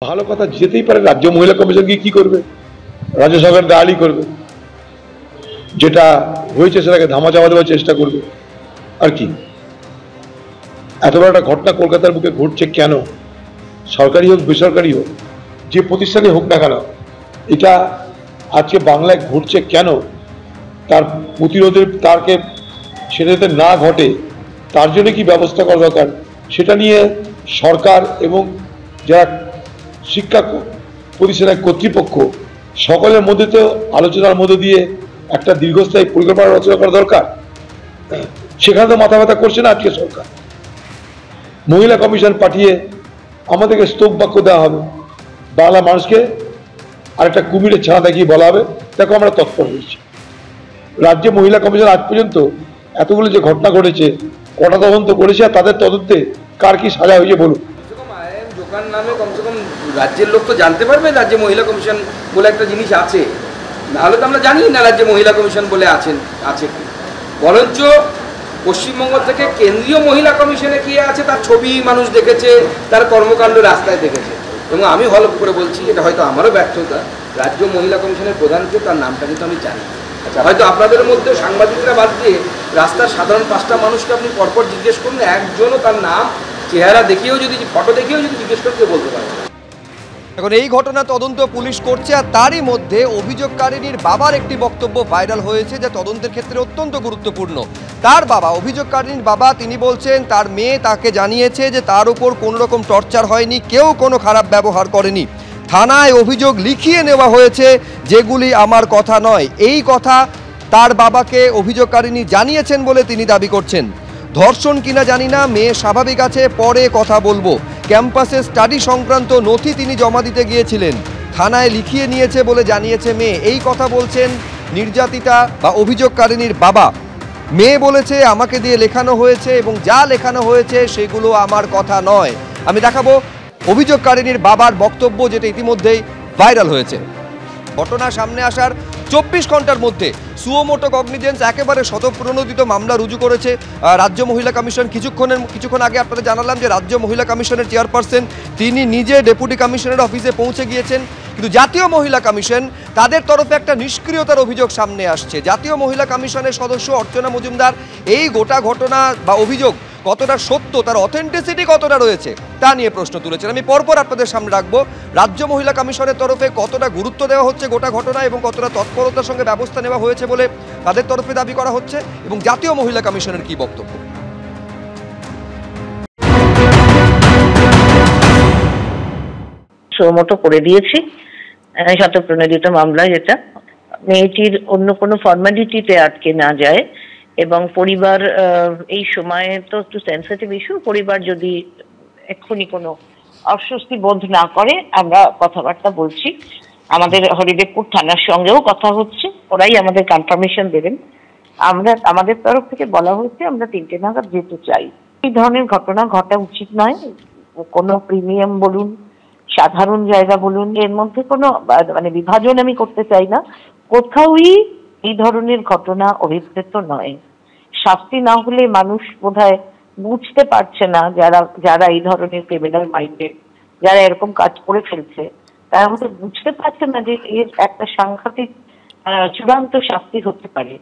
ভালো কথা, যেতেই পারে। রাজ্য মহিলা কমিশন কি করবে? রাজ্য সরকার দাঁড়ালি করবে, যেটা হয়েছে সেটাকে ধামা চাপা দেওয়ার চেষ্টা করবে। আর কি এত বড় একটা ঘটনা কলকাতার বুকে ঘটছে কেন? সরকারি হোক বেসরকারি হোক, যে প্রতিষ্ঠানে হোক না কেন, এটা আজকে বাংলায় ঘটছে কেন? তার প্রতিরোধের তারকে সেটা যাতে না ঘটে তার জন্য কি ব্যবস্থা করা দরকার, সেটা নিয়ে সরকার এবং যারা শিক্ষা প্রতিষ্ঠানের কর্তৃপক্ষ সকলের মধ্যে তো আলোচনার মধ্যে দিয়ে একটা দীর্ঘস্থায়ী পরিকল্পনা রচনা করা দরকার। সেখানে তো মাথা ব্যথা করছে না আজকে সরকার। মহিলা কমিশন পাঠিয়ে আমাদেরকে স্তব বাক্য দেওয়া হবে, বাংলা মানুষকে আরেকটা কুমিরের ছাড়া দেখিয়ে বলা হবে দেখো আমরা তৎপর হয়েছি। রাজ্যে মহিলা কমিশন আজ পর্যন্ত এতগুলো যে ঘটনা ঘটেছে কটা তদন্ত করেছে, আর তাদের তদন্তে কার কি সাজা হয়েছে বলুন। দোকান নামে কমসে কম রাজ্যের লোক তো জানতে পারবে রাজ্যে মহিলা কমিশন বলে একটা জিনিস আছে, নাহলে তো আমরা জানি না রাজ্যে মহিলা কমিশন বলে আছে কি। বরঞ্চ পশ্চিমবঙ্গ থেকে কেন্দ্রীয় মহিলা কমিশনে কি আছে তার ছবি মানুষ দেখেছে, তার কর্মকাণ্ড রাস্তায় দেখেছে। এবং আমি হলফ করে বলছি, এটা হয়তো আমারও ব্যর্থতা, রাজ্য মহিলা কমিশনের প্রধানকে তার নামটা কিন্তু আমি জানি। আচ্ছা, হয়তো আপনাদের মধ্যে সাংবাদিকরা বাদ দিয়ে রাস্তার সাধারণ 5টা মানুষকে আপনি পরপর জিজ্ঞেস করুন, একজনও তার নাম চেহারা দেখিয়েও যদি ফটো দেখিয়েও যদি জিজ্ঞেস করতে বলতে পারে। এখন এই ঘটনা তদন্ত পুলিশ করছে, আর তারই মধ্যে অভিযোগকারিনীর বাবার একটি বক্তব্য ভাইরাল হয়েছে যা তদন্তের ক্ষেত্রে অত্যন্ত গুরুত্বপূর্ণ। তার বাবা, অভিযোগকারিনীর বাবা, তিনি বলছেন তার মেয়ে তাকে জানিয়েছে যে তার উপর কোনো রকম টর্চার হয়নি, কেউ কোনো খারাপ ব্যবহার করেনি। থানায় অভিযোগ লিখিয়ে নেওয়া হয়েছে যেগুলি আমার কথা নয়, এই কথা তার বাবাকে অভিযোগকারিনী জানিয়েছেন বলে তিনি দাবি করছেন। ধর্ষণ কিনা জানি না, মেয়ে স্বাভাবিক আছে, পরে কথা বলবো। ক্যাম্পাসে স্টাডি সংক্রান্ত নথি তিনি জমা দিতে গিয়েছিলেন, থানায় লিখিয়ে নিয়েছে বলে জানিয়েছে মেয়ে। এই কথা বলছেন নির্যাতিতা বা অভিযোগকারিনীর বাবা। মেয়ে বলেছে আমাকে দিয়ে লেখানো হয়েছে এবং যা লেখানো হয়েছে সেগুলো আমার কথা নয়। আমি দেখাবো অভিযোগকারিনীর বাবার বক্তব্য, যেটা ইতিমধ্যেই ভাইরাল হয়েছে। ঘটনা সামনে আসার 24 ঘন্টার মধ্যে সুমোটো কগনিজেন্স একেবারে স্বতঃপ্রণোদিত মামলা রুজু করেছে রাজ্য মহিলা কমিশন। কিছুক্ষণ আগে আপনাদের জানালাম যে রাজ্য মহিলা কমিশনের চেয়ারপারসন তিনি নিজে ডেপুটি কমিশনার অফিসে পৌঁছে গিয়েছেন, কিন্তু জাতীয় মহিলা কমিশন তাদের তরফে একটা নিষ্ক্রিয়তার অভিযোগ সামনে আসছে। জাতীয় মহিলা কমিশনের সদস্য অর্চনা মজুমদার এই গোটা ঘটনা বা অভিযোগ কতটা সত্য, তার অথেন্টিসিটি কতটা রয়েছে তা নিয়ে প্রশ্ন তুলেছেন। আমি পরপর আপনাদের সামনে রাখবো রাজ্য মহিলা কমিশনের তরফে কতটা গুরুত্ব দেওয়া হচ্ছে গোটা ঘটনা এবং কতটা তৎপরতার সঙ্গে ব্যবস্থা নেওয়া হয়েছে বলে তাদের তরফে দাবি করা হচ্ছে, এবং জাতীয় মহিলা কমিশনের কি বক্তব্য। সুমোটো করে দিয়েছি স্বতঃপ্রণোদিত মামলা, যেটা মেয়েটির অন্য কোনো ফর্মালিটিতে আটকে না যায় এবং পরিবার এই সময়ে তো একটু সেন্সিটিভ ইস্যু, পরিবার যদি এক্ষুনি কোনো অস্বস্তি বোধ না করে আমরা কথাবার্তা বলছি। আমাদের হরিদেবপুর থানার সঙ্গেও কথা হচ্ছে, ওরাই আমাদের কনফার্মেশন দেবেন। আমাদের তরফ থেকে বলা হয়েছে আমরা 3টে নাগাদ যেতে চাই। এই ধরনের ঘটনা ঘটা উচিত নয়, কোনো প্রিমিয়াম বলুন সাধারণ জায়গা বলুন, এর মধ্যে কোনো মানে বিভাজন আমি করতে চাই না। কোথাওই এই ধরনের ঘটনা অভিপ্রেত নয়। শাস্তি না হলে মানুষ বোধহয় বুঝতে পারছে না, যারা এই ধরনের ক্রিমিনাল মাইন্ডেড, যারা এরকম কাজ করে ফেলছে, তারা হয়তো বুঝতে পারছে না যে এর একটা সাংঘাতিক চূড়ান্ত শাস্তি হতে পারে।